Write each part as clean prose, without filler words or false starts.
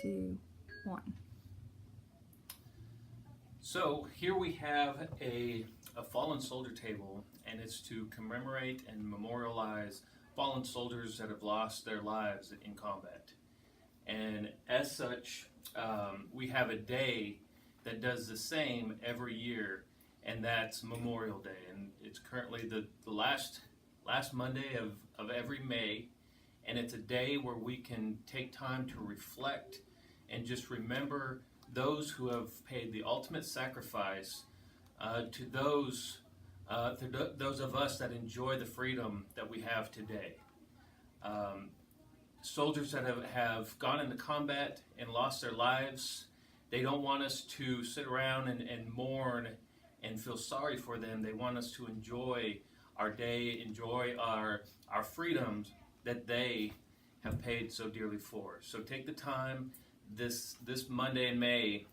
2, 1. So here we have a fallen soldier table, and it's to commemorate and memorialize fallen soldiers that have lost their lives in combat. And as such, we have a day that does the same every year, and that's Memorial Day. And it's currently the last Monday of every May, and it's a day where we can take time to reflect and just remember those who have paid the ultimate sacrifice to those of us that enjoy the freedom that we have today. Um, Soldiers that have gone into combat and lost their lives, they don't want us to sit around and mourn and feel sorry for them. They want us to enjoy our day, enjoy our freedoms that they have paid so dearly for. So take the time this Monday in May,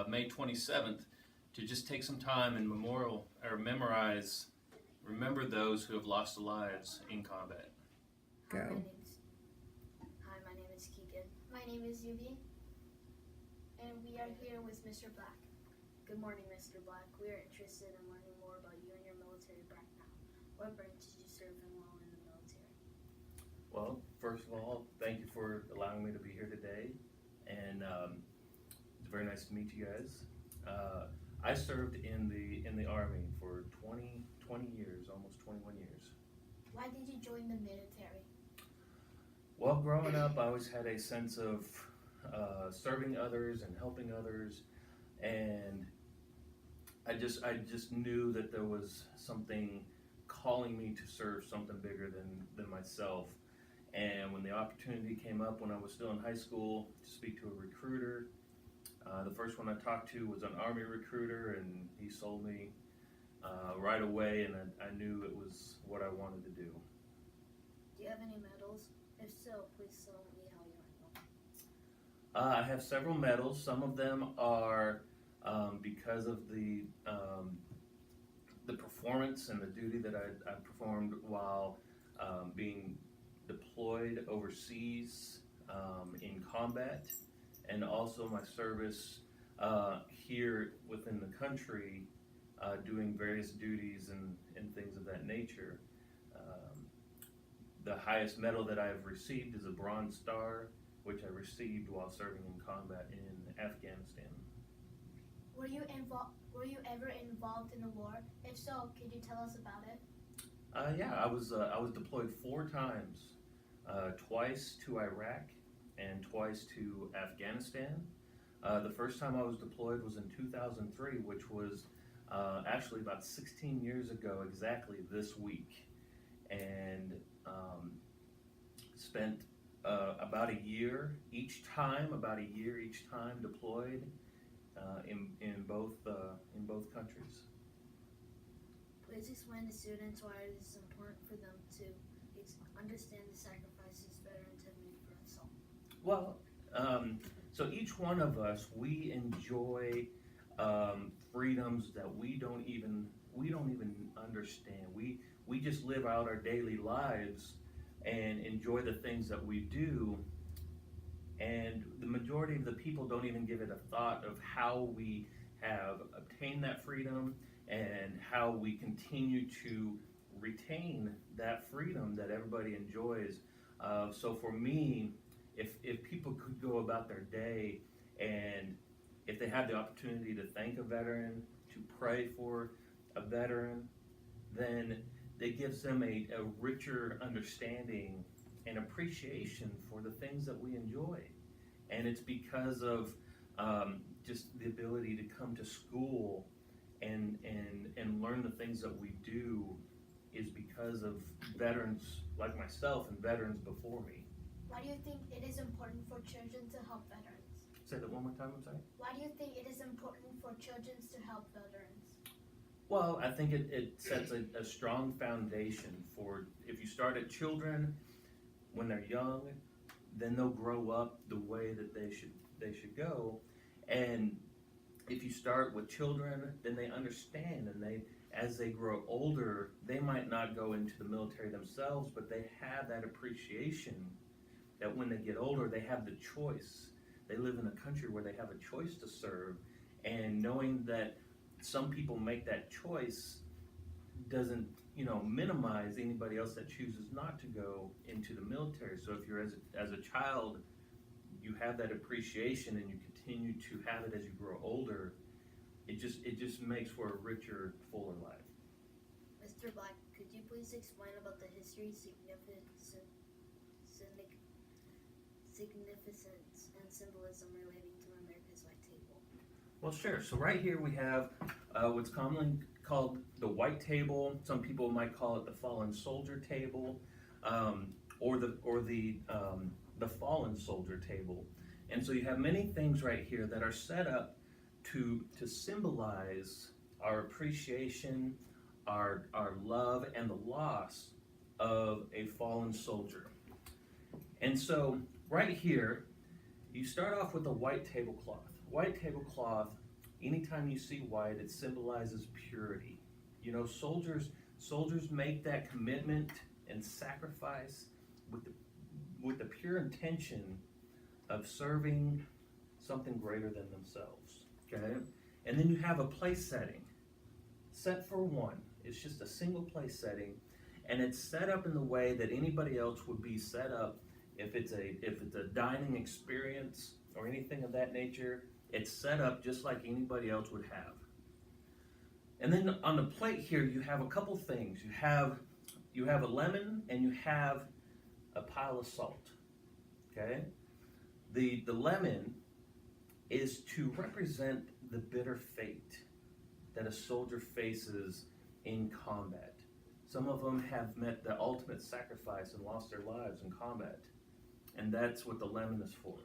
May 27th, to just take some time and remember those who have lost their lives in combat. Go. Hi, my name is Keegan. My name is Yubi. And we are here with Mr. Black. Good morning, Mr. Black. We are interested in learning more about you and your military background. What branch did you serve in while in the military? Well, first of all, thank you for allowing me to be here today, and it's very nice to meet you guys. I served in the Army for 20 years, almost 21 years. Why did you join the military? Well, growing up, I always had a sense of serving others and helping others, and I just knew that there was something calling me to serve something bigger than myself. And when the opportunity came up when I was still in high school to speak to a recruiter, the first one I talked to was an Army recruiter, and he sold me right away, and I knew it was what I wanted to do. Do you have any medals? If so, please tell me how you earned them. I have several medals. Some of them are because of the performance and the duty that I performed while being deployed overseas in combat, and also my service here within the country doing various duties and things of that nature. The highest medal that I have received is a Bronze Star, which I received while serving in combat in Afghanistan. Were you ever involved in a war? If so, could you tell us about it? Yeah, I was deployed 4 times, twice to Iraq and twice to Afghanistan. The first time I was deployed was in 2003, which was actually about 16 years ago exactly this week, and spent about a year each time deployed in both countries. Please explain to students why it is important for them to understand the sacrifices veterans have made for us all. Well, so each one of us, we enjoy freedoms that we don't even understand. We just live out our daily lives and enjoy the things that we do, and the majority of the people don't even give it a thought of how we have obtained that freedom and how we continue to retain that freedom that everybody enjoys. So for me, if people could go about their day, and if they had the opportunity to thank a veteran, to pray for a veteran, then it gives them a richer understanding and appreciation for the things that we enjoy. And it's because of just the ability to come to school and learn the things that we do is because of veterans like myself and veterans before me. Why do you think it is important for children to help veterans? Say that one more time, I'm sorry? Why do you think it is important for children to help veterans? Well, I think it sets a strong foundation for, if you start at children when they're young, then they'll grow up the way that they should go. And if you start with children, then they understand, and as they grow older, they might not go into the military themselves, but they have that appreciation that when they get older, they have the choice. They live in a country where they have a choice to serve, and knowing that some people make that choice doesn't, minimize anybody else that chooses not to go into the military. So if you're as a child, you have that appreciation and you continue to have it as you grow older, it just makes for a richer, fuller life. Mr. Black, could you please explain about the history, significance, and symbolism relating to America's White Table? Well, sure. So right here we have what's commonly called the White Table. Some people might call it the Fallen Soldier Table, or the Fallen Soldier Table. And so you have many things right here that are set up to symbolize our appreciation, our love, and the loss of a fallen soldier. And so right here, you start off with a white tablecloth. White tablecloth, anytime you see white, it symbolizes purity. Soldiers make that commitment and sacrifice with the pure intention of serving something greater than themselves. Okay? And then you have a place setting. Set for one. It's just a single place setting, and it's set up in the way that anybody else would be set up if it's a dining experience or anything of that nature. It's set up just like anybody else would have. And then on the plate here, you have a couple things. You have a lemon and you have a pile of salt. Okay? The lemon is to represent the bitter fate that a soldier faces in combat. Some of them have met the ultimate sacrifice and lost their lives in combat. And that's what the lemon is for.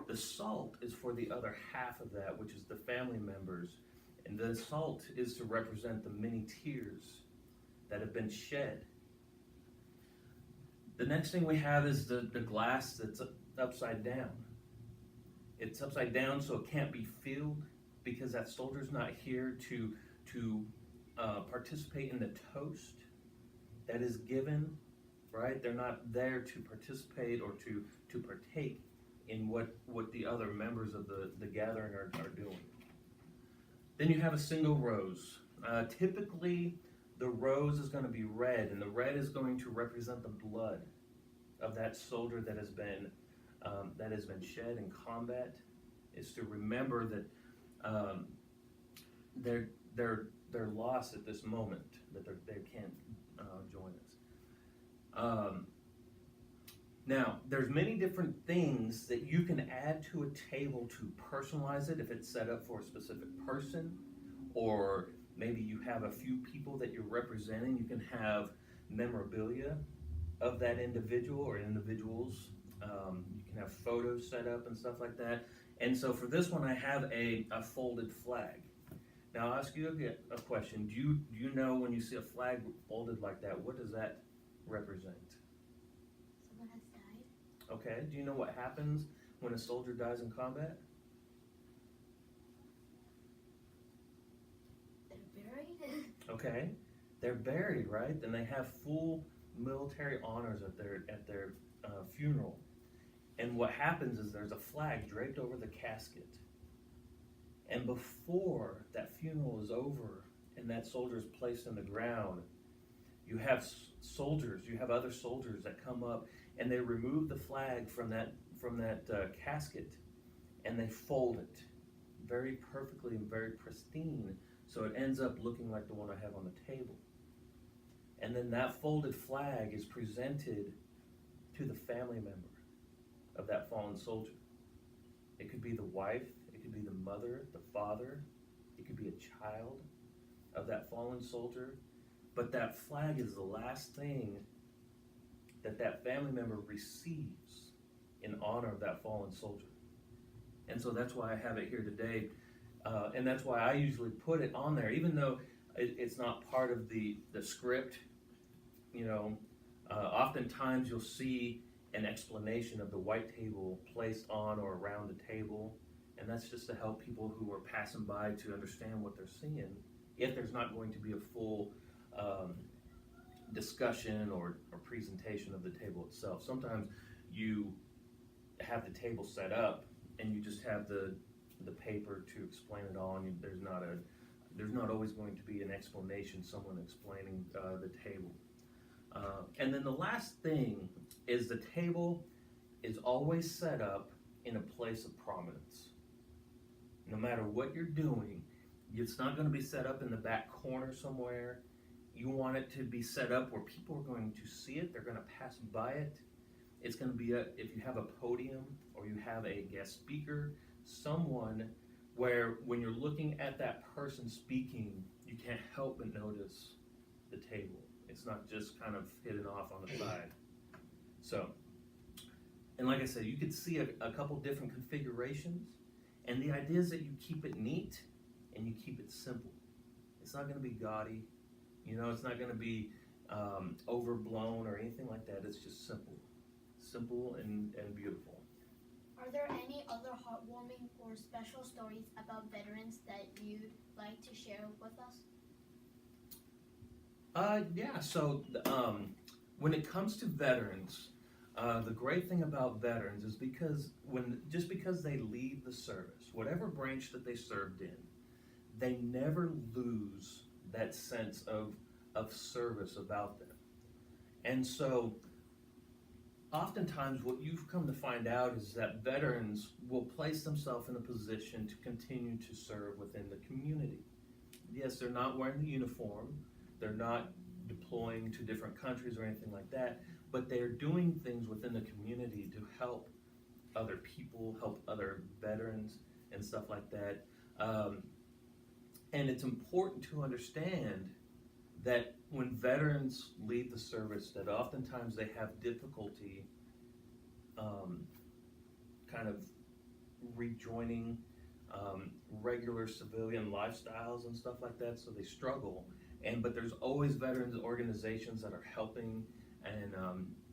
The salt is for the other half of that, which is the family members. And the salt is to represent the many tears that have been shed. The next thing we have is the glass that's upside down. It's upside down so it can't be filled, because that soldier's not here to participate in the toast that is given, right? They're not there to participate or to partake in what the other members of the gathering are doing. Then you have a single rose. Typically, the rose is going to be red, and the red is going to represent the blood of that soldier that has been shed in combat. Is to remember that they're lost at this moment, that they can't join us. Now, there's many different things that you can add to a table to personalize it if it's set up for a specific person, or maybe you have a few people that you're representing. You can have memorabilia of that individual or individuals. You can have photos set up and stuff like that. And so for this one, I have a folded flag. Now I'll ask you a question. Do you know, when you see a flag folded like that, what does that represent? Someone has died. Okay, do you know what happens when a soldier dies in combat? They're buried? Okay, they're buried, right? Then they have full military honors at their funeral. And what happens is there's a flag draped over the casket. And before that funeral is over and that soldier is placed in the ground, you have other soldiers that come up and they remove the flag from that casket, and they fold it very perfectly and very pristine, so it ends up looking like the one I have on the table. And then that folded flag is presented to the family member of that fallen soldier. It could be the wife, it could be the mother, the father, it could be a child of that fallen soldier. But that flag is the last thing that family member receives in honor of that fallen soldier. And so that's why I have it here today. And that's why I usually put it on there, even though it's not part of the script. Oftentimes you'll see an explanation of the white table placed on or around the table, and that's just to help people who are passing by to understand what they're seeing, if there's not going to be a full discussion or presentation of the table itself. Sometimes you have the table set up and you just have the paper to explain it all, and there's not always going to be an explanation, someone explaining the table. And then the last thing is the table is always set up in a place of prominence. No matter what you're doing, it's not going to be set up in the back corner somewhere. You want it to be set up where people are going to see it, they're going to pass by it. It's going to be, if you have a podium or you have a guest speaker, someone where when you're looking at that person speaking, you can't help but notice the table. It's not just kind of hidden off on the side. So, and like I said, you could see a couple different configurations, and the idea is that you keep it neat and you keep it simple. It's not going to be gaudy, it's not going to be overblown or anything like that. It's just simple and beautiful. Are there any other heartwarming or special stories about veterans that you'd like to share with us? Yeah, so when it comes to veterans, the great thing about veterans is because because they leave the service, whatever branch that they served in, they never lose that sense of service about them. And so oftentimes what you've come to find out is that veterans will place themselves in a position to continue to serve within the community. Yes, they're not wearing the uniform, they're not deploying to different countries or anything like that, but they're doing things within the community to help other people, help other veterans and stuff like that. And it's important to understand that when veterans leave the service, that oftentimes they have difficulty kind of rejoining regular civilian lifestyles and stuff like that, so they struggle. But there's always veterans organizations that are helping,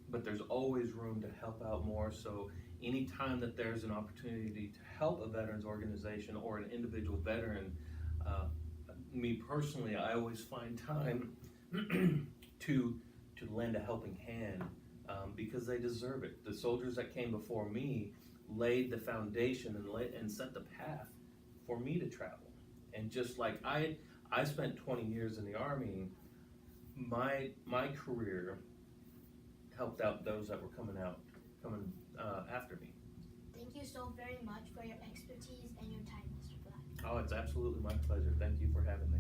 but there's always room to help out more. So anytime that there's an opportunity to help a veterans organization or an individual veteran, me personally, I always find time to lend a helping hand because they deserve it. The soldiers that came before me laid the foundation and set the path for me to travel. And just like I spent 20 years in the Army, my career helped out those that were coming after me. Thank you so very much for your expertise and your time, Mr. Black. Oh, it's absolutely my pleasure. Thank you for having me.